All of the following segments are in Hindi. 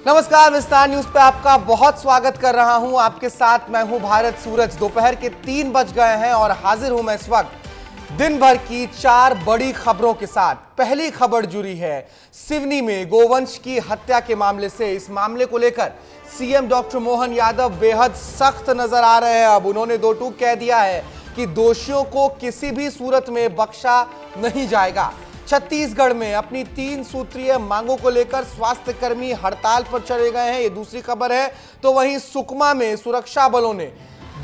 नमस्कार, विस्तार न्यूज पे आपका बहुत स्वागत कर रहा हूं। आपके साथ मैं हूं भारत सूरज। दोपहर के 3 बज गए हैं और हाजिर हूं मैं इस वक्त दिन भर की 4 बड़ी खबरों के साथ। पहली खबर जुड़ी है सिवनी में गोवंश की हत्या के मामले से। इस मामले को लेकर सीएम डॉक्टर मोहन यादव बेहद सख्त नजर आ रहे हैं। अब उन्होंने दो टूक कह दिया है कि दोषियों को किसी भी सूरत में बख्शा नहीं जाएगा। छत्तीसगढ़ में अपनी 3 सूत्रीय मांगों को लेकर स्वास्थ्य कर्मी हड़ताल पर चले गए हैं, ये दूसरी खबर है। तो वहीं सुकमा में सुरक्षा बलों ने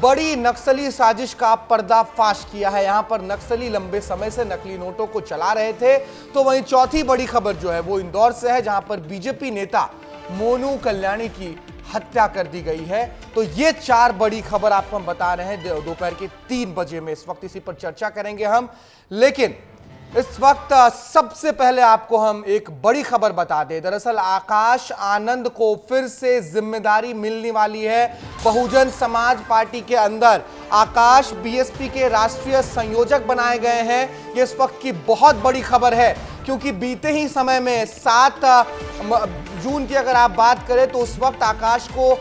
बड़ी नक्सली साजिश का पर्दाफाश किया है। यहां पर नक्सली लंबे समय से नकली नोटों को चला रहे थे। तो वहीं चौथी बड़ी खबर जो है वो इंदौर से है, जहां पर बीजेपी नेता मोनू कल्याणी की हत्या कर दी गई है। तो ये 4 बड़ी खबर आपको हम बता रहे हैं दोपहर के 3 बजे में। इस वक्त इसी पर चर्चा करेंगे हम, लेकिन इस वक्त सबसे पहले आपको हम एक बड़ी खबर बता दें। दरअसल आकाश आनंद को फिर से जिम्मेदारी मिलने वाली है बहुजन समाज पार्टी के अंदर। आकाश बीएसपी के राष्ट्रीय संयोजक बनाए गए हैं। ये इस वक्त की बहुत बड़ी खबर है, क्योंकि बीते ही समय में 7 जून की अगर आप बात करें तो उस वक्त आकाश को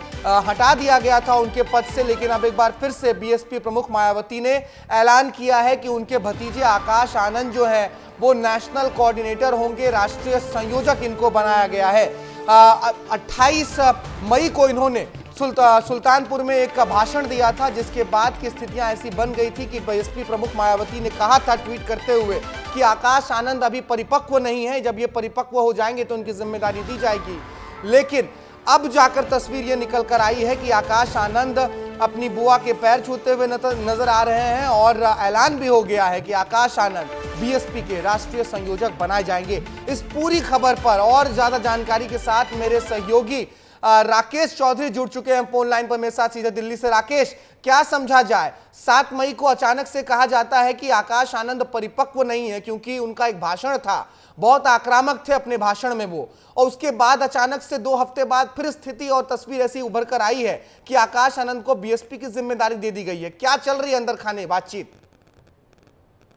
हटा दिया गया था उनके पद से। लेकिन अब एक बार फिर से बीएसपी प्रमुख मायावती ने ऐलान किया है कि उनके भतीजे आकाश आनंद जो है वो नेशनल कोऑर्डिनेटर होंगे, राष्ट्रीय संयोजक इनको बनाया गया है। 28 मई को इन्होंने सुल्तानपुर में एक भाषण दिया था, जिसके बाद की स्थितियां ऐसी बन गई थी कि बीएसपी प्रमुख मायावती ने कहा था ट्वीट करते हुए कि आकाश आनंद अभी परिपक्व नहीं है, जब ये परिपक्व हो जाएंगे तो उनकी जिम्मेदारी दी जाएगी। लेकिन अब जाकर तस्वीर ये निकल कर आई है कि आकाश आनंद अपनी बुआ के पैर छूते हुए नजर आ रहे हैं और ऐलान भी हो गया है कि आकाश आनंद बीएसपी के राष्ट्रीय संयोजक बनाए जाएंगे। इस पूरी खबर पर और ज्यादा जानकारी के साथ मेरे सहयोगी राकेश चौधरी जुड़ चुके हैं फोन लाइन पर मेरे साथ सीधे दिल्ली से। राकेश, क्या समझा जाए? 7 मई को अचानक से कहा जाता है कि आकाश आनंद परिपक्व नहीं है, क्योंकि उनका एक भाषण था, बहुत आक्रामक थे अपने भाषण में वो, और उसके बाद अचानक से 2 हफ्ते बाद फिर स्थिति और तस्वीर ऐसी उभर कर आई है कि आकाश आनंद को बीएसपी की जिम्मेदारी दे दी गई है। क्या चल रही है अंदर खाने बातचीत?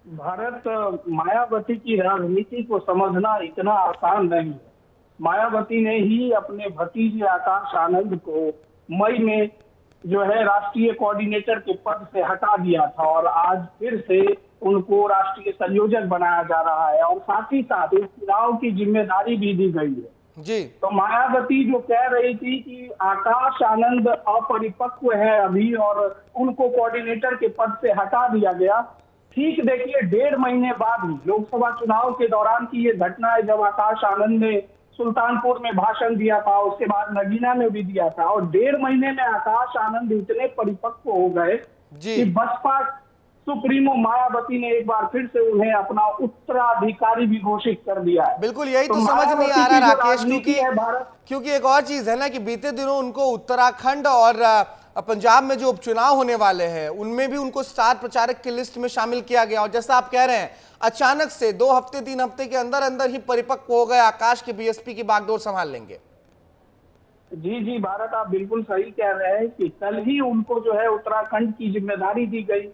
भारत, मायावती की राजनीति को समझना इतना आसान नहीं है। मायावती ने ही अपने भतीजे आकाश आनंद को मई में जो है राष्ट्रीय कोऑर्डिनेटर के पद से हटा दिया था और आज फिर से उनको राष्ट्रीय संयोजक बनाया जा रहा है और साथ ही साथ इस चुनाव की जिम्मेदारी भी दी गई है जी। तो मायावती जो कह रही थी कि आकाश आनंद अपरिपक्व है अभी और उनको कोऑर्डिनेटर के पद से हटा दिया गया, ठीक देखिए 1.5 महीने बाद ही लोकसभा चुनाव के दौरान की ये घटना है, जब आकाश आनंद ने सुल्तानपुर में भाषण दिया था, उसके बाद नगीना में भी दिया था और 1.5 महीने में आकाश आनंद इतने परिपक्व हो गए कि बसपा सुप्रीमो मायावती ने एक बार फिर से उन्हें अपना उत्तराधिकारी भी घोषित कर दिया है। बिल्कुल यही तो समझ नहीं आ रहा राकेश, क्योंकि एक और चीज है ना कि बीते दिनों उनको उत्तराखंड और पंजाब में जो उपचुनाव होने वाले हैं उनमें भी उनको स्टार प्रचारक की लिस्ट में शामिल किया गया, और जैसा आप कह रहे हैं अचानक से 2 हफ्ते 3 हफ्ते के अंदर अंदर ही परिपक्व हो गए, आकाश के बीएसपी की बागडोर संभाल लेंगे। जी भारत, आप बिल्कुल सही कह रहे हैं कि कल ही उनको जो है उत्तराखंड की जिम्मेदारी दी गई,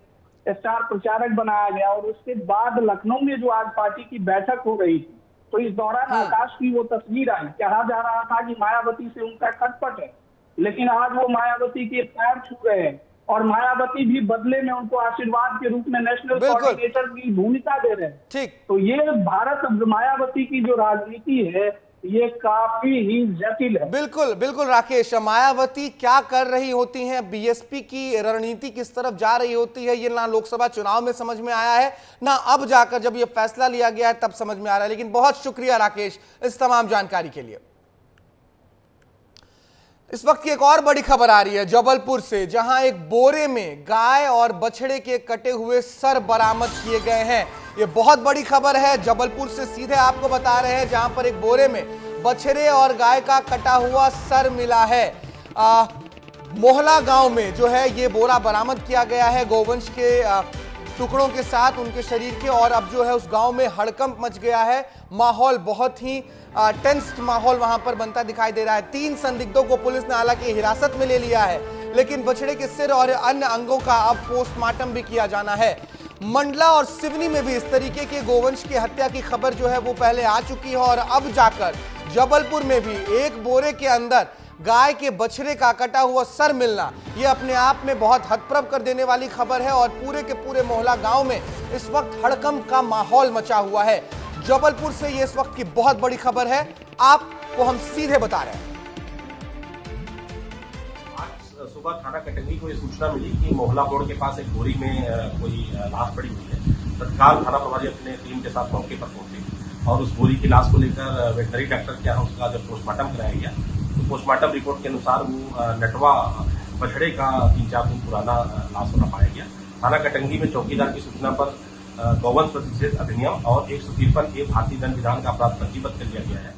स्टार प्रचारक बनाया गया और उसके बाद लखनऊ में जो आज पार्टी की बैठक हो रही थी तो इस दौरान आकाश की वो तस्वीर आई। कहा जा रहा था कि मायावती से उनका खटपट है, लेकिन आज वो मायावती के पैर छू गए हैं और मायावती भी बदले में उनको आशीर्वाद के रूप में नेशनल कोऑर्डिनेटर की भूमिका दे रहे हैं। ठीक, तो ये भारत मायावती की जो राजनीति है ये काफी ही जटिल है। बिल्कुल बिल्कुल राकेश, मायावती क्या कर रही होती हैं, बीएसपी की रणनीति किस तरफ जा रही होती है, ये ना लोकसभा चुनाव में समझ में आया है, ना अब जाकर जब ये फैसला लिया गया है तब समझ में आ रहा है। लेकिन बहुत शुक्रिया राकेश इस तमाम जानकारी के लिए। इस वक्त की एक और बड़ी खबर आ रही है जबलपुर से, जहां एक बोरे में गाय और बछड़े के कटे हुए सर बरामद किए गए हैं। ये बहुत बड़ी खबर है, जबलपुर से सीधे आपको बता रहे हैं, जहां पर एक बोरे में बछड़े और गाय का कटा हुआ सर मिला है। मोहला गांव में जो है ये बोरा बरामद किया गया है गोवंश के टुकड़ों के साथ उनके शरीर के, और अब जो है उस गांव में हड़कंप मच गया है। माहौल बहुत ही टेंस्ड माहौल वहां पर बनता दिखाई दे रहा है। 3 संदिग्धों को पुलिस ने हालांकि हिरासत में ले लिया है, लेकिन बछड़े के सिर और अन्य अंगों का अब पोस्टमार्टम भी किया जाना है। मंडला और सिवनी में भी इस तरीके के गोवंश की हत्या की खबर जो है वो पहले आ चुकी है और अब जाकर जबलपुर में भी एक बोरे के अंदर गाय के बछड़े का कटा हुआ सर मिलना ये अपने आप में बहुत हतप्रभ कर देने वाली खबर है और पूरे के पूरे मोहल्ला गांव में इस वक्त हड़कंप का माहौल मचा हुआ है। जबलपुर से ये इस वक्त की बहुत बड़ी खबर है, आपको हम सीधे बता रहे हैं। आज सुबह थाना कटंगी को ये सूचना मिली कि मोहल्ला मोड़ के पास एक बोरी में कोई लाश पड़ी हुई है। तत्काल थाना प्रभारी अपने टीम के साथ मौके पर पहुंचे और उस बोरी की लाश को लेकर वेटनरी डॉक्टर के यहाँ उसका जब पोस्टमार्टम कराया गया तो पोस्टमार्टम रिपोर्ट के अनुसार वो नटवा बछड़े का 3-4 दिन पुराना लाश होना पाया गया। थाना कटंगी में चौकीदार की सूचना पर गौवंश प्रतिषेध अधिनियम और 153 भारतीय दंड विधान का अपराध पंजीबद्ध कर लिया गया है।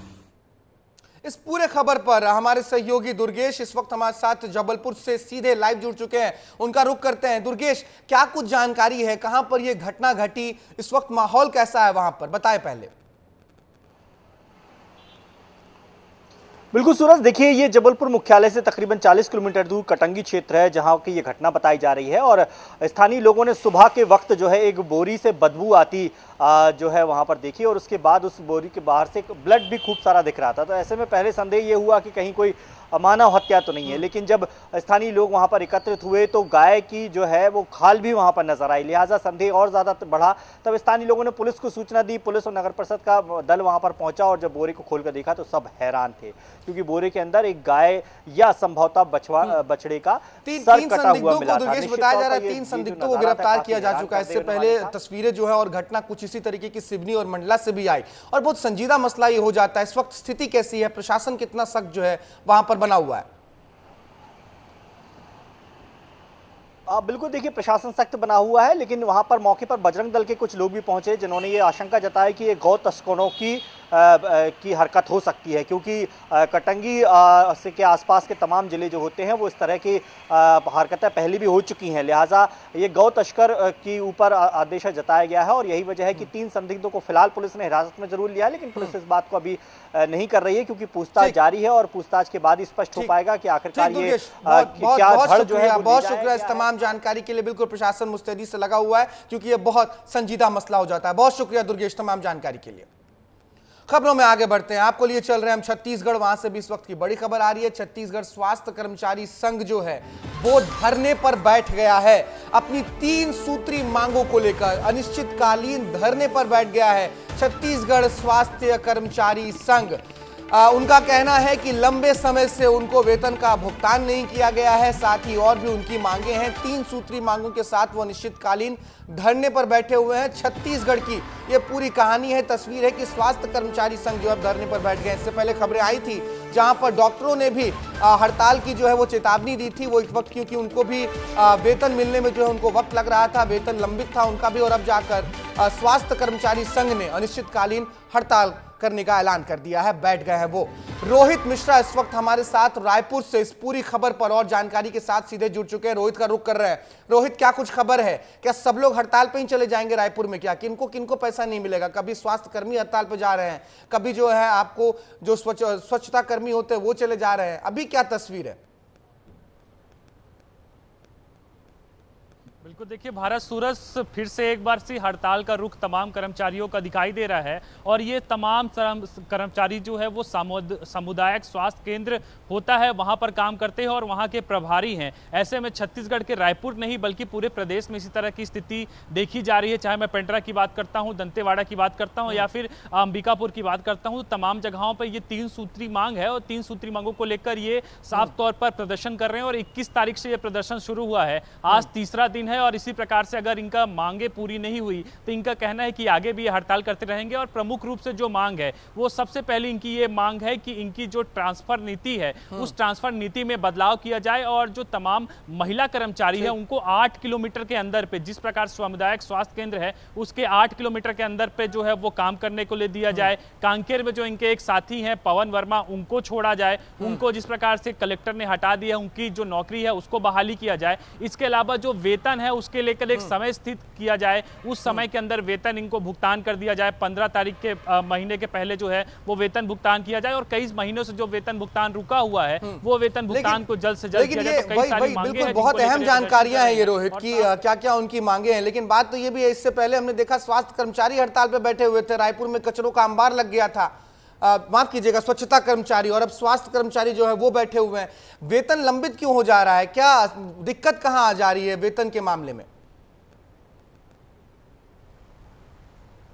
इस पूरे खबर पर हमारे सहयोगी दुर्गेश इस वक्त हमारे साथ जबलपुर से सीधे लाइव जुड़ चुके हैं, उनका रुख करते हैं। दुर्गेश, क्या कुछ जानकारी है, कहां पर यह घटना घटी, इस वक्त माहौल कैसा है वहां पर, बताएं पहले। बिल्कुल सूरज, देखिए ये जबलपुर मुख्यालय से तकरीबन 40 किलोमीटर दूर कटंगी क्षेत्र है जहां की ये घटना बताई जा रही है और स्थानीय लोगों ने सुबह के वक्त जो है एक बोरी से बदबू आती जो है वहां पर देखी और उसके बाद उस बोरी के बाहर से ब्लड भी खूब सारा दिख रहा था। तो ऐसे में पहले संदेह ये हुआ कि कहीं कोई मानव हत्या तो नहीं है, लेकिन जब स्थानीय लोग वहां पर एकत्रित हुए तो गाय की जो है वो खाल भी वहां पर नजर आई, लिहाजा संदेह और ज्यादा बढ़ा। तब स्थानीय लोगों ने पुलिस को सूचना दी, पुलिस और नगर परिषद का दल वहां पर पहुंचा और जब बोरे को खोलकर देखा तो सब हैरान थे क्योंकि बोरे के अंदर एक गाय या संभवतः बछड़े का सर कटा हुआ मिला था। बताया जा रहा है 3 संदिग्धों को गिरफ्तार किया जा चुका है। इससे पहले तस्वीरें जो है और घटना कुछ इसी तरीके की सिवनी और मंडला से भी आई और बहुत संजीदा मसला ये हो जाता है। इस वक्त स्थिति कैसी है, प्रशासन कितना सख्त जो है वहां पर बना हुआ है? बिल्कुल, देखिए प्रशासन सख्त बना हुआ है, लेकिन वहां पर मौके पर बजरंग दल के कुछ लोग भी पहुंचे जिन्होंने ये आशंका जताई कि ये गौ तस्करों की हरकत हो सकती है क्योंकि कटंगी से के आसपास के तमाम जिले जो होते हैं वो इस तरह की हरकतें पहले भी हो चुकी हैं, लिहाजा ये गौ तस्कर के ऊपर आदेश जताया गया है और यही वजह है कि 3 संदिग्धों को फिलहाल पुलिस ने हिरासत में जरूर लिया है, लेकिन पुलिस इस बात को अभी नहीं कर रही है क्योंकि पूछताछ जारी है और पूछताछ के बाद ही स्पष्ट हो पाएगा कि आखिरकार ये क्या धड़ जो है। बहुत शुक्रिया इस तमाम जानकारी के लिए। बिल्कुल प्रशासन मुस्तैदी से लगा हुआ है क्योंकि ये बहुत संजीदा मसला हो जाता है। बहुत शुक्रिया दुर्गेश तमाम जानकारी के लिए। खबरों में आगे बढ़ते हैं, आपको लिए चल रहे हैं हम छत्तीसगढ़। वहां से भी इस वक्त की बड़ी खबर आ रही है। छत्तीसगढ़ स्वास्थ्य कर्मचारी संघ जो है वो धरने पर बैठ गया है। अपनी 3 सूत्री मांगों को लेकर अनिश्चितकालीन धरने पर बैठ गया है छत्तीसगढ़ स्वास्थ्य कर्मचारी संघ। उनका कहना है कि लंबे समय से उनको वेतन का भुगतान नहीं किया गया है, साथ ही और भी उनकी मांगे हैं। 3 सूत्री मांगों के साथ वो अनिश्चितकालीन धरने पर बैठे हुए हैं। छत्तीसगढ़ की ये पूरी कहानी है, तस्वीर है कि स्वास्थ्य कर्मचारी संघ जो अब धरने पर बैठ गए। इससे पहले खबरें आई थी जहां पर डॉक्टरों ने भी हड़ताल की जो है वो चेतावनी दी थी, वो इस वक्त क्योंकि उनको भी वेतन मिलने में जो है उनको वक्त लग रहा था, वेतन लंबित था उनका भी, और अब जाकर स्वास्थ्य कर्मचारी संघ ने अनिश्चितकालीन हड़ताल करने का ऐलान कर दिया है, बैठ गए हैं वो। रोहित मिश्रा इस वक्त हमारे साथ रायपुर से इस पूरी खबर पर और जानकारी के साथ सीधे जुड़ चुके हैं। रोहित का रुख कर रहे हैं। रोहित, क्या कुछ खबर है? क्या सब लोग हड़ताल पे ही चले जाएंगे रायपुर में? क्या किनको किनको पैसा नहीं मिलेगा? कभी स्वास्थ्य कर्मी हड़ताल पे जा रहे हैं, कभी जो है आपको जो स्वच्छता कर्मी होते हैं वो चले जा रहे हैं, अभी क्या तस्वीर है? बिल्कुल, देखिए भारत सूरज फिर से एक बार से हड़ताल का रुख तमाम कर्मचारियों का दिखाई दे रहा है और ये तमाम कर्मचारी जो है वो सामुदायिक स्वास्थ्य केंद्र होता है वहाँ पर काम करते हैं और वहाँ के प्रभारी हैं। ऐसे में छत्तीसगढ़ के रायपुर नहीं बल्कि पूरे प्रदेश में इसी तरह की स्थिति देखी जा रही है, चाहे मैं पेंड्रा की बात करता हूँ, दंतेवाड़ा की बात करता हूँ या फिर अंबिकापुर की बात करता हूँ। तमाम जगहों पर ये 3 सूत्री मांग है और 3 सूत्री मांगों को लेकर ये साफ तौर पर प्रदर्शन कर रहे हैं और 21 तारीख से ये प्रदर्शन शुरू हुआ है। आज तीसरा दिन है और इसी प्रकार से अगर इनका मांगे पूरी नहीं हुई तो इनका कहना है कि आगे भी हड़ताल करते रहेंगे और प्रमुख रूप से जो मांग है वो सबसे पहले इनकी ये मांग है कि इनकी जो ट्रांसफर नीति है उस ट्रांसफर नीति में बदलाव किया जाए और जो तमाम महिला कर्मचारी है उनको 8 किलोमीटर के अंदर पे, जिस प्रकार सामुदायिक स्वास्थ्य केंद्र है उसके 8 किलोमीटर के अंदर पे जो है वो काम करने को ले दिया जाए। कांकेर में जो इनके एक साथी हैं पवन वर्मा, उनको छोड़ा जाए, उनको जिस प्रकार से कलेक्टर ने हटा दिया उनकी जो नौकरी है उसको बहाली किया जाए। इसके अलावा जो वेतन है है उसके लेकर एक समय स्थित किया जाए, उस समय के अंदर वेतन इनको भुगतान कर दिया जाए। 15 तारीख के महीने के पहले जो है वो वेतन भुगतान किया जाए और कई महीनों से जो वेतन भुगतान रुका हुआ है वो वेतन भुगतान को जल्द से जल्द किया जाए। तो कई सारी मांगे हैं, बहुत जिनको अहम लेकर जानकारियां हैं ये रोहित की, क्या क्या उनकी मांगे हैं। लेकिन बात तो ये भी है, इससे पहले हमने देखा स्वास्थ्य कर्मचारी हड़ताल पे बैठे हुए थे, रायपुर में कचरों का अंबार लग गया था, माफ कीजिएगा स्वच्छता कर्मचारी, और अब स्वास्थ्य कर्मचारी जो है वो बैठे हुए हैं। वेतन लंबित क्यों हो जा रहा है, क्या दिक्कत कहां आ जा रही है वेतन के मामले में?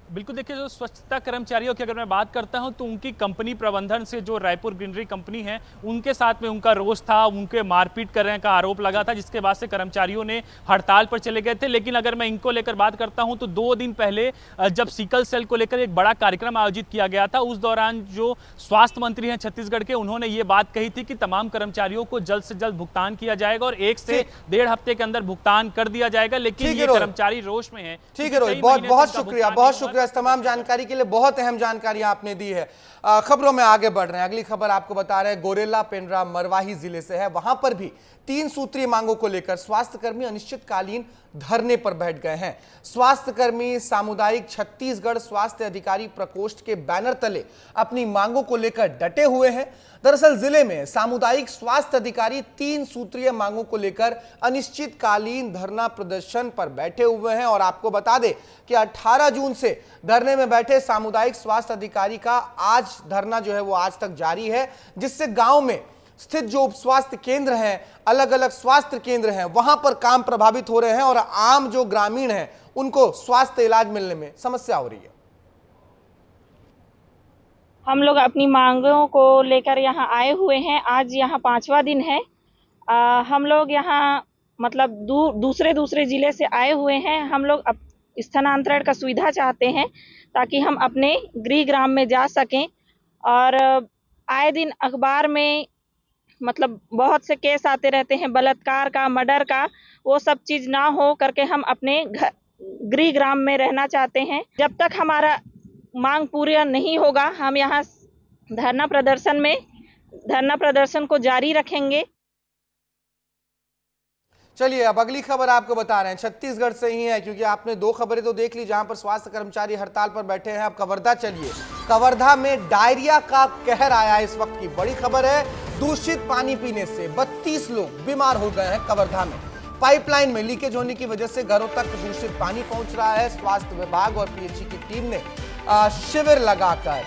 बिल्कुल, देखिए जो स्वच्छता कर्मचारियों की अगर मैं बात करता हूं तो उनकी कंपनी प्रबंधन से, जो रायपुर ग्रीनरी कंपनी है, उनके साथ में उनका रोष था, उनके मारपीट करने का आरोप लगा था, जिसके बाद से कर्मचारियों ने हड़ताल पर चले गए थे। लेकिन अगर मैं इनको लेकर बात करता हूं तो 2 दिन पहले जब सिकल सेल को लेकर एक बड़ा कार्यक्रम आयोजित किया गया था, उस दौरान जो स्वास्थ्य मंत्री हैं छत्तीसगढ़ के, उन्होंने ये बात कही थी कि तमाम कर्मचारियों को जल्द से जल्द भुगतान किया जाएगा और 1 से 1.5 हफ्ते के अंदर भुगतान कर दिया जाएगा। लेकिन ये कर्मचारी रोष में है। ठीक है रोहित, बहुत बहुत शुक्रिया, बहुत शुक्रिया इस तमाम जानकारी के लिए, बहुत अहम जानकारी आपने दी है। खबरों में आगे बढ़ रहे हैं, अगली खबर आपको बता रहे हैं गोरेला पेंड्रा मरवाही जिले से है। वहां पर भी 3 सूत्रीय मांगों को लेकर स्वास्थ्यकर्मी अनिश्चितकालीन धरने पर बैठ गए हैं। स्वास्थ्यकर्मी सामुदायिक छत्तीसगढ़ स्वास्थ्य अधिकारी प्रकोष्ठ के बैनर तले अपनी मांगों को लेकर डटे हुए हैं। दरअसल जिले में सामुदायिक स्वास्थ्य अधिकारी 3 सूत्रीय मांगों को लेकर अनिश्चितकालीन धरना प्रदर्शन पर बैठे हुए हैं और आपको बता दें कि 18 जून से धरने में बैठे सामुदायिक स्वास्थ्य अधिकारी का आज धरना जो है वो आज तक जारी है, जिससे गांव में स्थित जो उप स्वास्थ्य केंद्र हैं, अलग अलग स्वास्थ्य केंद्र हैं, वहां पर काम प्रभावित हो रहे हैं और आम जो ग्रामीण हैं उनको स्वास्थ्य इलाज मिलने में समस्या हो रही है। हम लोग अपनी मांगों को लेकर यहाँ आए हुए हैं। आज यहाँ 5वां दिन है। हम लोग यहाँ मतलब दूसरे जिले से आए हुए हैं। हम लोग स्थानांतरण का सुविधा चाहते हैं ताकि हम अपने गृह ग्राम में जा सकें। और आए दिन अखबार में मतलब बहुत से केस आते रहते हैं बलात्कार का, मर्डर का, वो सब चीज़ ना हो करके हम अपने गृह ग्राम में रहना चाहते हैं। जब तक हमारा मांग पूरा नहीं होगा हम यहाँ धरना प्रदर्शन को जारी रखेंगे। चलिए अब अगली खबर आपको बता रहे हैं, छत्तीसगढ़ से ही है, क्योंकि आपने 2 खबरें तो देख ली जहां पर स्वास्थ्य कर्मचारी हड़ताल पर बैठे हैं। अब कवर्धा चलिए, कवर्धा में डायरिया का कहर आया है। इस वक्त की बड़ी खबर है, दूषित पानी पीने से 32 लोग बीमार हो गए हैं कवर्धा में। पाइपलाइन में लीकेज होने की वजह से घरों तक दूषित पानी पहुंच रहा है। स्वास्थ्य विभाग और पीएचई की टीम ने शिविर लगाकर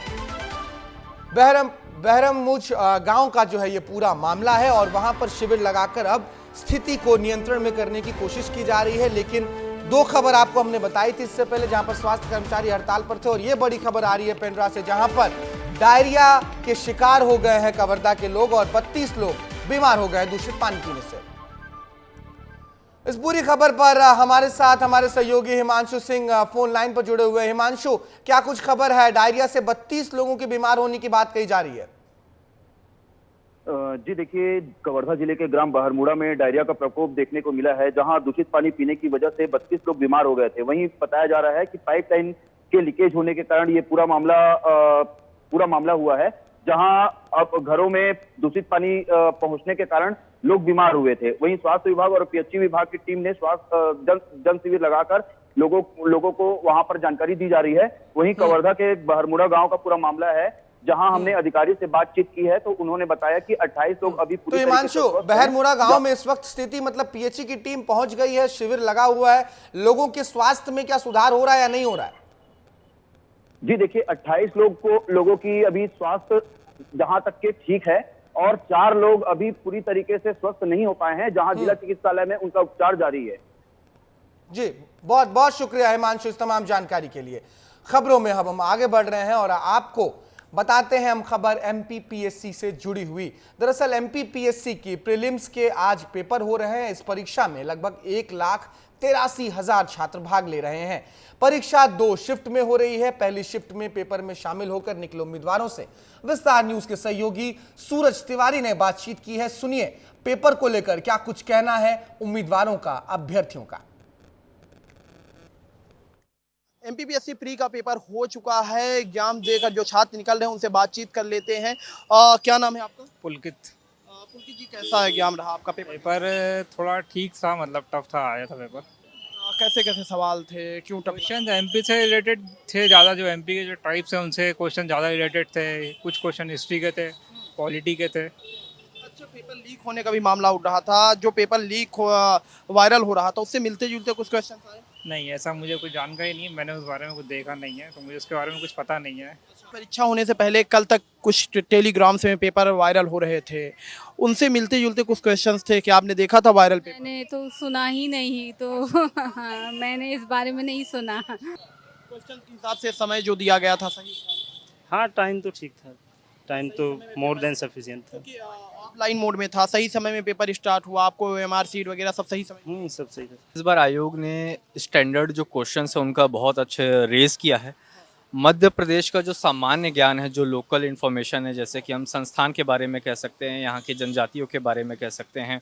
बहरममुच गांव का जो है ये पूरा मामला है और वहां पर शिविर लगाकर अब स्थिति को नियंत्रण में करने की कोशिश की जा रही है। लेकिन 2 खबर आपको हमने बताई थी इससे पहले, जहां पर स्वास्थ्य कर्मचारी हड़ताल पर थे, और ये बड़ी खबर आ रही है पेंड्रा से, जहां पर डायरिया के शिकार हो गए हैं कवर्धा के लोग और 32 लोग बीमार हो गए दूषित पानी पीने से। इस पूरी खबर पर हमारे साथ हमारे सहयोगी हिमांशु सिंह फोन लाइन पर जुड़े हुए हैं। हिमांशु, क्या कुछ खबर है? डायरिया से 32 लोगों के बीमार होने की बात कही जा रही है। जी देखिए, कवर्धा जिले के ग्राम बहरमुड़ा में डायरिया का प्रकोप देखने को मिला है, जहां दूषित पानी पीने की वजह से 32 लोग बीमार हो गए थे। वहीं बताया जा रहा है कि पाइपलाइन के लीकेज होने के कारण ये पूरा मामला हुआ है, जहां अब घरों में दूषित पानी पहुंचने के कारण लोग बीमार हुए थे। वहीं स्वास्थ्य विभाग और पीएचई विभाग की टीम ने जन शिविर लगाकर लोगों को वहां पर जानकारी दी जा रही है। वहीं कवर्धा के बहरमुड़ा गांव का पूरा मामला है, जहां हमने अधिकारी से बातचीत की है तो उन्होंने बताया कि 28 लोग अभी पूरी तरीके से हिमांशु, बहरमुड़ा गांव में इस वक्त स्थिति मतलब पीएचई की टीम पहुंच गई है, शिविर लगा हुआ है, लोगों के स्वास्थ्य में क्या सुधार हो रहा है या नहीं हो रहा है? जी देखिए, 28 लोगों की अभी स्वास्थ्य जहां तक के ठीक है और 4 लोग अभी पूरी तरीके से स्वस्थ नहीं हो पाए हैं, जहां जिला चिकित्सालय में उनका उपचार जारी है। जी बहुत बहुत शुक्रिया हिमांशु इस तमाम जानकारी के लिए। खबरों में अब हम आगे बढ़ रहे हैं और आपको बताते हैं हम खबर एमपीपीएससी से जुड़ी हुई। दरअसल एमपीपीएससी की प्रीलिम्स के आज पेपर हो रहे हैं। इस परीक्षा में लगभग 1,83,000 छात्र भाग ले रहे हैं। परीक्षा 2 शिफ्ट में हो रही है। पहली शिफ्ट में पेपर में शामिल होकर निकले उम्मीदवारों से विस्तार न्यूज के सहयोगी सूरज तिवारी ने बातचीत की है। सुनिए पेपर को लेकर क्या कुछ कहना है उम्मीदवारों का, अभ्यर्थियों का। एमपीपीएससी प्री का पेपर हो चुका है। एग्जाम देकर जो छात्र निकल रहे हैं उनसे बातचीत कर लेते हैं। क्या नाम है आपका? पुलकित। पुलकित जी, कैसा एग्जाम रहा आपका पेपर? पेपर थोड़ा ठीक सा, मतलब टफ था, आया था पेपर। कैसे कैसे सवाल थे, क्यों टफ क्वेश्चन एमपी से रिलेटेड थे ज़्यादा, जो एमपी के जो टाइप्स हैं उनसे क्वेश्चन ज़्यादा रिलेटेड थे। कुछ क्वेश्चन हिस्ट्री के थे, पॉलिटी के थे। अच्छा, पेपर लीक होने का भी मामला उठ रहा था, जो पेपर लीक वायरल हो रहा था उससे मिलते जुलते कुछ क्वेश्चन आए? नहीं, ऐसा मुझे कुछ जानकारी नहीं है, मैंने उस बारे में कुछ देखा नहीं है, तो मुझे उसके बारे में कुछ पता नहीं है। परीक्षा होने से पहले कल तक कुछ टेलीग्राम से पेपर वायरल हो रहे थे, उनसे मिलते जुलते कुछ क्वेश्चंस थे, क्या आपने देखा था वायरल पेपर? मैंने तो सुना ही नहीं, तो मैंने इस बारे में नहीं सुना। क्वेश्चन के हिसाब से समय जो दिया गया था सही था? हाँ, टाइम तो ठीक था, टाइम तो मोर देन सफिशिएंट था। क्योंकि ऑफलाइन मोड में था, सही समय में पेपर स्टार्ट हुआ, आपको एमआर सीट वगैरह सब सही समय? सब सही था। इस बार आयोग ने स्टैंडर्ड जो क्वेश्चंस है उनका बहुत अच्छे रेज किया है। मध्य प्रदेश का जो सामान्य ज्ञान है, जो लोकल इन्फॉर्मेशन है, जैसे कि हम संस्थान के बारे में कह सकते हैं, यहाँ की जनजातियों के बारे में कह सकते हैं,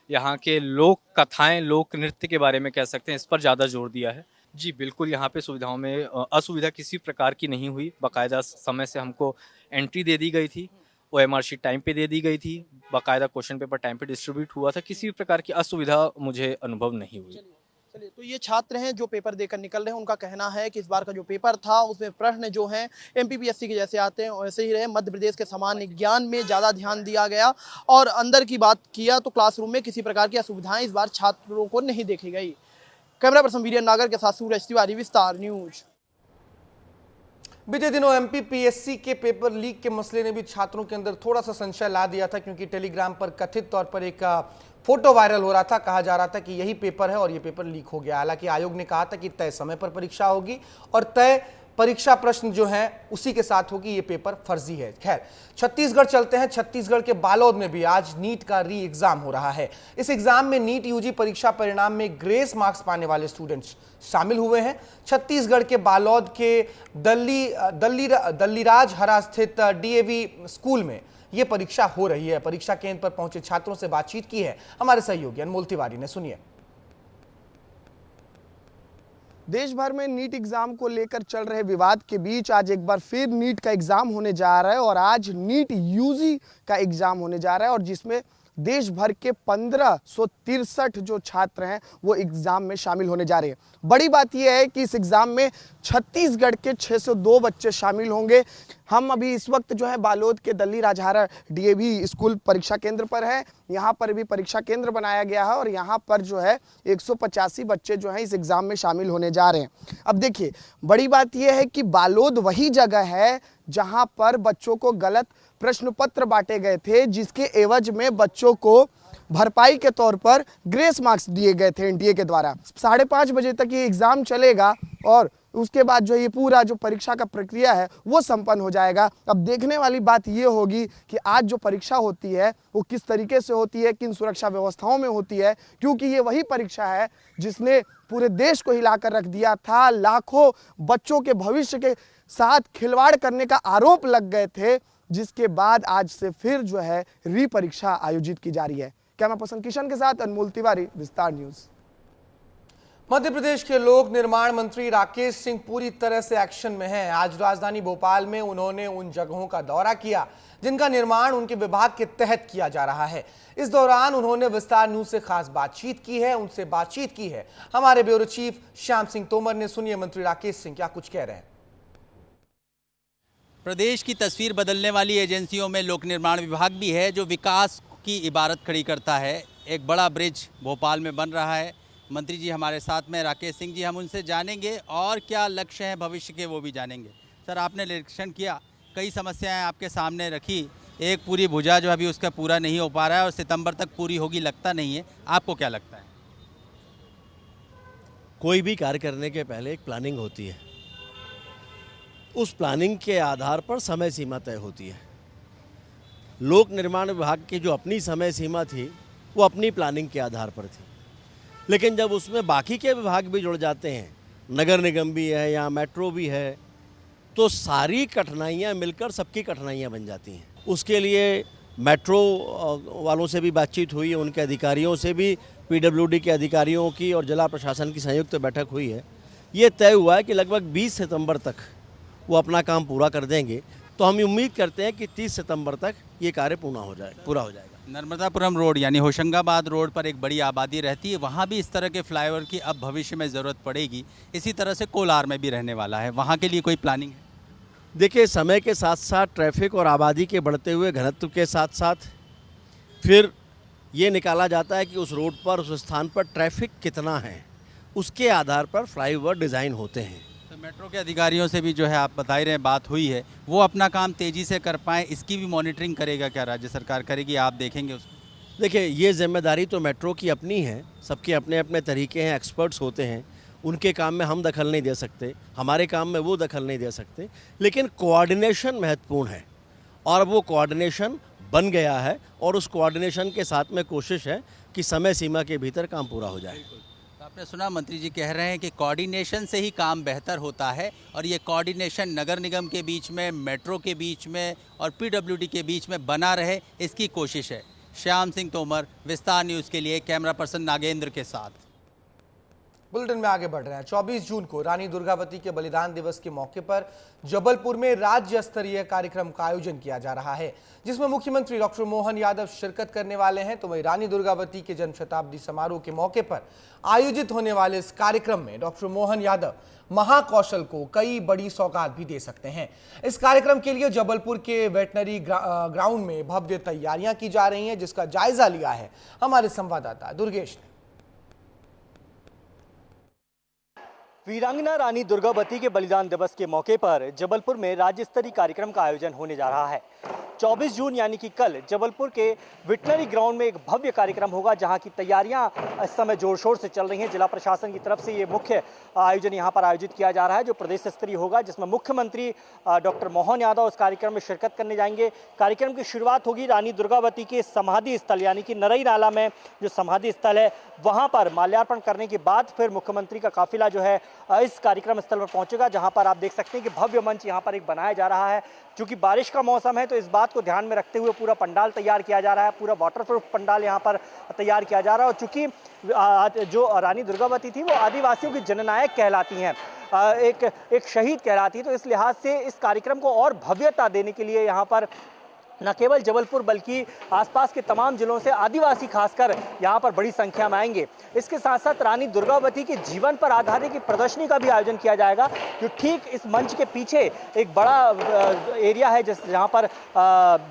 यहाँ के लोक कथाएं, लोक नृत्य के बारे में कह सकते हैं, इस पर ज़्यादा जोर दिया है। जी बिल्कुल, यहाँ पे सुविधाओं में असुविधा किसी प्रकार की नहीं हुई। बाकायदा समय से हमको एंट्री दे दी गई थी, OMR शीट टाइम पे दे दी गई थी, बाकायदा क्वेश्चन पेपर टाइम पे डिस्ट्रीब्यूट हुआ था, किसी भी प्रकार की असुविधा मुझे अनुभव नहीं हुई। चलिए, तो ये छात्र हैं जो पेपर देकर निकल रहे हैं, उनका कहना है कि इस बार का जो पेपर था उसमें प्रश्न जो हैं MPPSC के जैसे आते हैं वैसे ही रहे। मध्य प्रदेश के सामान्य ज्ञान में ज़्यादा ध्यान दिया गया और अंदर की बात किया तो क्लासरूम में किसी प्रकार की असुविधाएं इस बार छात्रों को नहीं देखी गई। कैमरा पर्सन वीरेंद्र नागर के साथ सूरज तिवारी, विस्तार न्यूज। बीते दिनों MPPSC के पेपर लीक के मसले ने भी छात्रों के अंदर थोड़ा सा संशय ला दिया था, क्योंकि टेलीग्राम पर कथित तौर पर एक फोटो वायरल हो रहा था, कहा जा रहा था कि यही पेपर है और ये पेपर लीक हो गया। हालांकि आयोग ने कहा था कि तय समय पर परीक्षा होगी और तय परीक्षा प्रश्न जो हैं उसी के साथ होगी, ये पेपर फर्जी है। खैर, छत्तीसगढ़ चलते हैं। छत्तीसगढ़ के बालोद में भी आज नीट का री एग्जाम हो रहा है। इस एग्जाम में नीट यूजी परीक्षा परिणाम में ग्रेस मार्क्स पाने वाले स्टूडेंट्स शामिल हुए हैं। छत्तीसगढ़ के बालोद के दल्लीराज हरा स्थित DAV स्कूल में यह परीक्षा हो रही है। परीक्षा केंद्र पर पहुंचे छात्रों से बातचीत की है हमारे सहयोगी अनमोल तिवारी ने, सुनिए। देश भर में नीट एग्जाम को लेकर चल रहे विवाद के बीच आज एक बार फिर नीट का एग्जाम होने जा रहा है और आज नीट यूजी का एग्जाम होने जा रहा है और जिसमें देश भर के 1563 जो छात्र हैं वो एग्जाम में शामिल होने जा रहे हैं। बड़ी बात यह है कि इस एग्जाम में छत्तीसगढ़ के 602 बच्चे शामिल होंगे। हम अभी इस वक्त जो है बालोद के दल्लीराज हरा DAV स्कूल परीक्षा केंद्र पर है। यहाँ पर भी परीक्षा केंद्र बनाया गया है और यहाँ पर जो है 185 बच्चे जो हैं इस एग्जाम में शामिल होने जा रहे हैं। अब देखिए, बड़ी बात यह है कि बालोद वही जगह है जहाँ पर बच्चों को गलत प्रश्न पत्र बांटे गए थे, जिसके एवज में बच्चों को भरपाई के तौर पर ग्रेस मार्क्स दिए गए थे NTA के द्वारा। 5:30 बजे तक ये एग्जाम चलेगा और उसके बाद जो ये पूरा जो परीक्षा का प्रक्रिया है वो संपन्न हो जाएगा। अब देखने वाली बात ये होगी कि आज जो परीक्षा होती है वो किस तरीके से होती है, किन सुरक्षा व्यवस्थाओं में होती है, क्योंकि ये वही परीक्षा है जिसने पूरे देश को हिलाकर रख दिया था। लाखों बच्चों के भविष्य के साथ खिलवाड़ करने का आरोप लग गए थे, जिसके बाद आज से फिर जो है री परीक्षा आयोजित की जा रही है। कैमरा पर्सन किशन के साथ अनमोल तिवारी, विस्तार न्यूज। मध्य प्रदेश के लोक निर्माण मंत्री राकेश सिंह पूरी तरह से एक्शन में हैं। आज राजधानी भोपाल में उन्होंने उन जगहों का दौरा किया जिनका निर्माण उनके विभाग के तहत किया जा रहा है। इस दौरान उन्होंने विस्तार न्यूज से खास बातचीत की है, उनसे बातचीत की है हमारे ब्यूरो चीफ श्याम सिंह तोमर ने। सुनिए मंत्री राकेश सिंह क्या कुछ कह रहे हैं। प्रदेश की तस्वीर बदलने वाली एजेंसियों में लोक निर्माण विभाग भी है, जो विकास की इबारत खड़ी करता है। एक बड़ा ब्रिज भोपाल में बन रहा है। मंत्री जी हमारे साथ में, राकेश सिंह जी, हम उनसे जानेंगे और क्या लक्ष्य हैं भविष्य के वो भी जानेंगे। सर, आपने निरीक्षण किया, कई समस्याएं आपके सामने रखी, एक पूरी भुजा जो अभी उसका पूरा नहीं हो पा रहा है और सितंबर तक पूरी होगी लगता नहीं है, आपको क्या लगता है? कोई भी कार्य करने के पहले एक प्लानिंग होती है, उस प्लानिंग के आधार पर समय सीमा तय होती है। लोक निर्माण विभाग की जो अपनी समय सीमा थी वो अपनी प्लानिंग के आधार पर थी, लेकिन जब उसमें बाकी के विभाग भी जुड़ जाते हैं, नगर निगम भी है या मेट्रो भी है, तो सारी कठिनाइयाँ मिलकर सबकी कठिनाइयाँ बन जाती हैं। उसके लिए मेट्रो वालों से भी बातचीत हुई है, उनके अधिकारियों से भी, PWD के अधिकारियों की और जिला प्रशासन की संयुक्त बैठक हुई है। ये तय हुआ है कि लगभग 20 सितंबर तक वो अपना काम पूरा कर देंगे। तो हम उम्मीद करते हैं कि 30 सितंबर तक ये कार्य पूरा हो जाएगा। नर्मदापुरम रोड यानी होशंगाबाद रोड पर एक बड़ी आबादी रहती है, वहाँ भी इस तरह के फ्लाईओवर की अब भविष्य में ज़रूरत पड़ेगी। इसी तरह से कोलार में भी रहने वाला है, वहाँ के लिए कोई प्लानिंग है? देखिए, समय के साथ साथ ट्रैफिक और आबादी के बढ़ते हुए घनत्व के साथ साथ फिर ये निकाला जाता है कि उस रोड पर, उस स्थान पर ट्रैफिक कितना है, उसके आधार पर फ्लाईओवर डिज़ाइन होते हैं। तो मेट्रो के अधिकारियों से भी जो है आप बता ही रहे हैं बात हुई है, वो अपना काम तेज़ी से कर पाएँ, इसकी भी मॉनिटरिंग करेगा क्या राज्य सरकार? करेगी, आप देखेंगे उसको? देखिए, ये जिम्मेदारी तो मेट्रो की अपनी है, सबके अपने अपने तरीके हैं, एक्सपर्ट्स होते हैं, उनके काम में हम दखल नहीं दे सकते, हमारे काम में वो दखल नहीं दे सकते, लेकिन कोऑर्डिनेशन महत्वपूर्ण है और वो कोऑर्डिनेशन बन गया है और उस कोऑर्डिनेशन के साथ में कोशिश है कि समय सीमा के भीतर काम पूरा हो जाए। तो आपने सुना, मंत्री जी कह रहे हैं कि कोऑर्डिनेशन से ही काम बेहतर होता है और ये कोऑर्डिनेशन नगर निगम के बीच में, मेट्रो के बीच में और पीडब्ल्यूडी के बीच में बना रहे, इसकी कोशिश है। श्याम सिंह तोमर, विस्तार न्यूज़ के लिए कैमरा पर्सन नागेंद्र के साथ। बुलेटिन में आगे बढ़ रहे हैं। 24 जून को रानी दुर्गावती के बलिदान दिवस के मौके पर जबलपुर में राज्य स्तरीय कार्यक्रम का आयोजन किया जा रहा है, जिसमें मुख्यमंत्री डॉक्टर मोहन यादव शिरकत करने वाले हैं। तो वहीं रानी दुर्गावती के जन्म शताब्दी समारोह के मौके पर आयोजित होने वाले इस कार्यक्रम में डॉक्टर मोहन यादव महाकौशल को कई बड़ी सौगात भी दे सकते हैं। इस कार्यक्रम के लिए जबलपुर के वेटनरी ग्राउंड में भव्य तैयारियां की जा रही हैं, जिसका जायजा लिया है हमारे संवाददाता दुर्गेश ने। वीरांगना रानी दुर्गावती के बलिदान दिवस के मौके पर जबलपुर में राज्य स्तरीय कार्यक्रम का आयोजन होने जा रहा है। 24 जून यानी कि कल जबलपुर के वेटनरी ग्राउंड में एक भव्य कार्यक्रम होगा, जहां की तैयारियां इस समय जोर शोर से चल रही हैं। जिला प्रशासन की तरफ से ये मुख्य आयोजन यहां पर आयोजित किया जा रहा है, जो प्रदेश स्तरीय होगा, जिसमें मुख्यमंत्री डॉक्टर मोहन यादव उस कार्यक्रम में शिरकत करने जाएंगे। कार्यक्रम की शुरुआत होगी रानी दुर्गावती के समाधि स्थल यानी कि नरई नाला में जो समाधि स्थल है, वहां पर माल्यार्पण करने के बाद फिर मुख्यमंत्री का काफिला जो है इस कार्यक्रम स्थल पर पहुंचेगा, जहां पर आप देख सकते हैं कि भव्य मंच यहां पर एक बनाया जा रहा है। क्योंकि बारिश का मौसम है तो इस बात को ध्यान में रखते हुए पूरा पंडाल तैयार किया जा रहा है, पूरा वाटरप्रूफ पंडाल यहां पर तैयार किया जा रहा है। और चूंकि जो रानी दुर्गावती थी वो आदिवासियों की जननायक कहलाती हैं, एक शहीद कहलाती है, तो इस लिहाज से इस कार्यक्रम को और भव्यता देने के लिए यहाँ पर न केवल जबलपुर बल्कि आसपास के तमाम जिलों से आदिवासी खासकर यहाँ पर बड़ी संख्या में आएंगे। इसके साथ साथ रानी दुर्गावती के जीवन पर आधारित एक प्रदर्शनी का भी आयोजन किया जाएगा, जो ठीक इस मंच के पीछे एक बड़ा एरिया है, जहाँ पर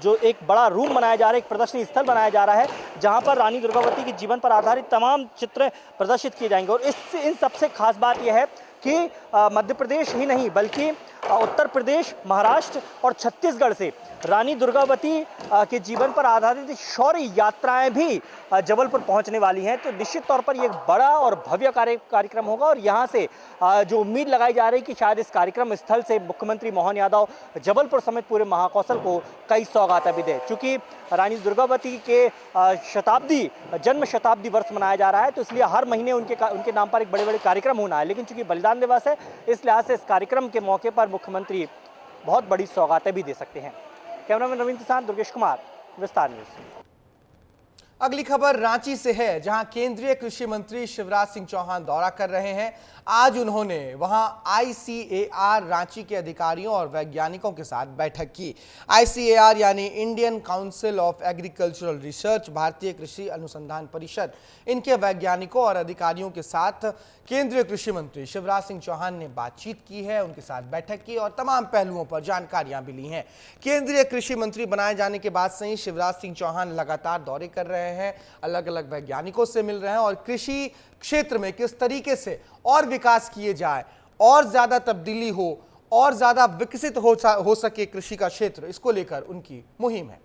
जो एक बड़ा रूम बनाया जा रहा है, एक प्रदर्शनी स्थल बनाया जा रहा है, जहाँ पर रानी दुर्गावती के जीवन पर आधारित तमाम चित्र प्रदर्शित किए जाएंगे। और इन सबसे खास बात यह है कि मध्य प्रदेश ही नहीं बल्कि उत्तर प्रदेश, महाराष्ट्र और छत्तीसगढ़ से रानी दुर्गावती के जीवन पर आधारित शौर्य यात्राएं भी जबलपुर पहुंचने वाली हैं। तो निश्चित तौर पर ये एक बड़ा और भव्य कार्यक्रम होगा और यहाँ से जो उम्मीद लगाई जा रही है कि शायद इस कार्यक्रम स्थल से मुख्यमंत्री मोहन यादव जबलपुर समेत पूरे महाकौशल को कई सौगातें भी दें। चूँकि रानी दुर्गावती के जन्म शताब्दी वर्ष मनाया जा रहा है, तो इसलिए हर महीने उनके नाम पर एक बड़े बड़े कार्यक्रम होना है। लेकिन चूँकि बलिदान दिवस है, इस लिहाज से इस कार्यक्रम के मौके पर मुख्यमंत्री बहुत बड़ी सौगातें भी दे सकते हैं। कैमरामैन रविंद्र के साथ दुर्गेश कुमार, विस्तार न्यूज़। अगली खबर रांची से है, जहां केंद्रीय कृषि मंत्री शिवराज सिंह चौहान दौरा कर रहे हैं। आज उन्होंने वहां ICAR रांची के अधिकारियों और वैज्ञानिकों के साथ बैठक की। ICAR यानी Indian council of agricultural research, भारतीय कृषि अनुसंधान परिषद, इनके वैज्ञानिकों और अधिकारियों के साथ केंद्रीय कृषि मंत्री शिवराज सिंह चौहान ने बातचीत की है, उनके साथ बैठक की और तमाम पहलुओं पर जानकारियां भी ली हैं। केंद्रीय कृषि मंत्री बनाए जाने के बाद से ही शिवराज सिंह चौहान लगातार दौरे कर रहे हैं, अलग अलग वैज्ञानिकों से मिल रहे हैं और कृषि क्षेत्र में किस तरीके से और विकास किए जाए, और ज्यादा तब्दीली हो, और ज्यादा विकसित हो सके कृषि का क्षेत्र, इसको लेकर उनकी मुहिम है।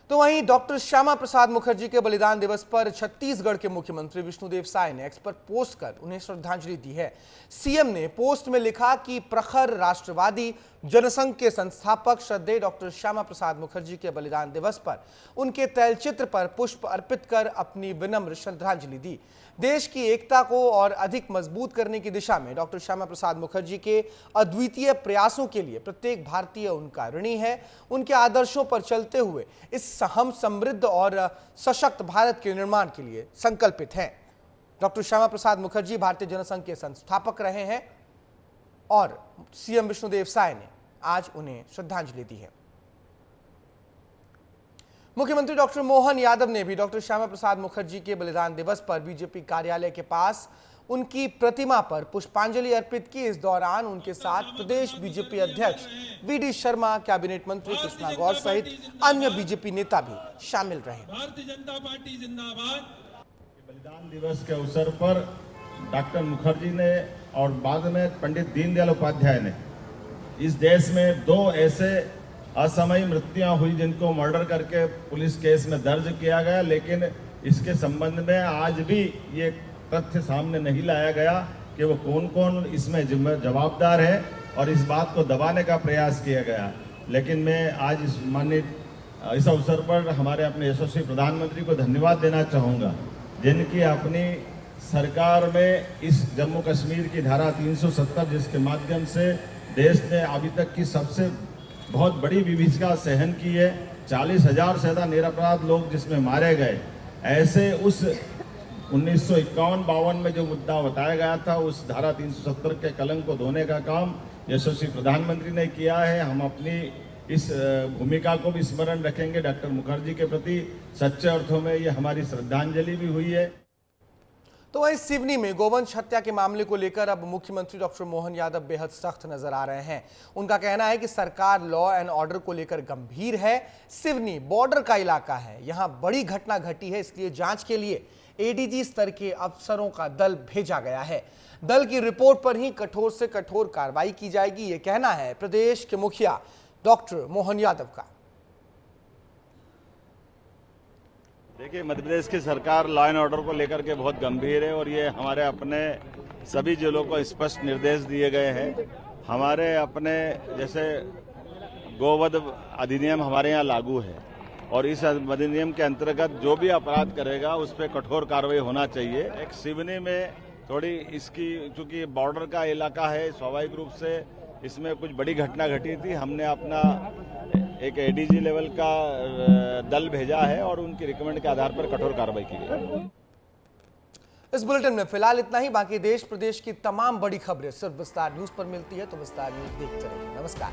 तो वहीं डॉक्टर श्यामा प्रसाद मुखर्जी के बलिदान दिवस पर छत्तीसगढ़ के मुख्यमंत्री विष्णुदेव साय ने एक्स पर पोस्ट कर उन्हें श्रद्धांजलि दी है। सीएम ने पोस्ट में लिखा कि प्रखर राष्ट्रवादी जनसंघ के संस्थापक श्रद्धेय डॉक्टर श्यामा प्रसाद मुखर्जी के बलिदान दिवस पर उनके तैलचित्र पर पुष्प अर्पित कर अपनी विनम्र श्रद्धांजलि दी। देश की एकता को और अधिक मजबूत करने की दिशा में डॉक्टर श्यामा प्रसाद मुखर्जी के अद्वितीय प्रयासों के लिए प्रत्येक भारतीय उनका ऋणी है। उनके आदर्शों पर चलते हुए इस हम समृद्ध और सशक्त भारत के निर्माण के लिए संकल्पित हैं। डॉक्टर श्यामा प्रसाद मुखर्जी भारतीय जनसंघ के संस्थापक रहे हैं और सीएम विष्णुदेव साय ने आज उन्हें श्रद्धांजलि दी है। मुख्यमंत्री डॉक्टर मोहन यादव ने भी डॉक्टर श्यामा प्रसाद मुखर्जी के बलिदान दिवस पर बीजेपी कार्यालय के पास उनकी प्रतिमा पर पुष्पांजलि अर्पित की। इस दौरान उनके साथ प्रदेश बीजेपी अध्यक्ष वीडी शर्मा, कैबिनेट मंत्री कृष्णा गौर सहित अन्य बीजेपी नेता भी शामिल रहे। भारतीय जनता पार्टी जिंदाबाद। बलिदान दिवस के अवसर पर डॉक्टर मुखर्जी ने और बाद में पंडित दीनदयाल उपाध्याय ने इस देश में 2 ऐसे असमयी मृत्युआं हुई जिनको मर्डर करके पुलिस केस में दर्ज किया गया, लेकिन इसके संबंध में आज भी ये तथ्य सामने नहीं लाया गया कि वो कौन कौन इसमें जवाबदार है और इस बात को दबाने का प्रयास किया गया। लेकिन मैं आज इस अवसर पर हमारे अपने यशस्वी प्रधानमंत्री को धन्यवाद देना चाहूँगा, जिनकी अपनी सरकार में इस जम्मू कश्मीर की धारा 370 जिसके माध्यम से देश ने अभी तक की सबसे बहुत बड़ी विभीषिका सहन की है, 40,000 से ज़्यादा निरपराध लोग जिसमें मारे गए, ऐसे उस 1951-52 में जो मुद्दा बताया गया था उस धारा 370 के कलंक को धोने का काम यशस्वी प्रधानमंत्री ने किया है। हम अपनी इस भूमिका को भी स्मरण रखेंगे। डॉक्टर मुखर्जी के प्रति सच्चे अर्थों में ये हमारी श्रद्धांजलि भी हुई है। तो वहीं सिवनी में गोवंश हत्या के मामले को लेकर अब मुख्यमंत्री डॉक्टर मोहन यादव बेहद सख्त नजर आ रहे हैं। उनका कहना है कि सरकार लॉ एंड ऑर्डर को लेकर गंभीर है। सिवनी बॉर्डर का इलाका है, यहां बड़ी घटना घटी है, इसलिए जांच के लिए एडीजी स्तर के अफसरों का दल भेजा गया है। दल की रिपोर्ट पर ही कठोर से कठोर कार्रवाई की जाएगी, ये कहना है प्रदेश के मुखिया डॉक्टर मोहन यादव का। देखिए, मध्य प्रदेश की सरकार लॉ एंड ऑर्डर को लेकर के बहुत गंभीर है और ये हमारे अपने सभी जिलों को स्पष्ट निर्देश दिए गए हैं। हमारे अपने जैसे गोवध अधिनियम हमारे यहाँ लागू है और इस अधिनियम के अंतर्गत जो भी अपराध करेगा उस पर कठोर कार्रवाई होना चाहिए। एक सिवनी में थोड़ी इसकी चूंकि बॉर्डर का इलाका है, स्वाभाविक रूप से इसमें कुछ बड़ी घटना घटी थी। हमने अपना एक एडीजी लेवल का दल भेजा है और उनकी रिकमेंड के आधार पर कठोर कार्रवाई की गई। इस बुलेटिन में फिलहाल इतना ही। बाकी देश प्रदेश की तमाम बड़ी खबरें सिर्फ विस्तार न्यूज पर मिलती है, तो विस्तार न्यूज देखते रहिए। नमस्कार।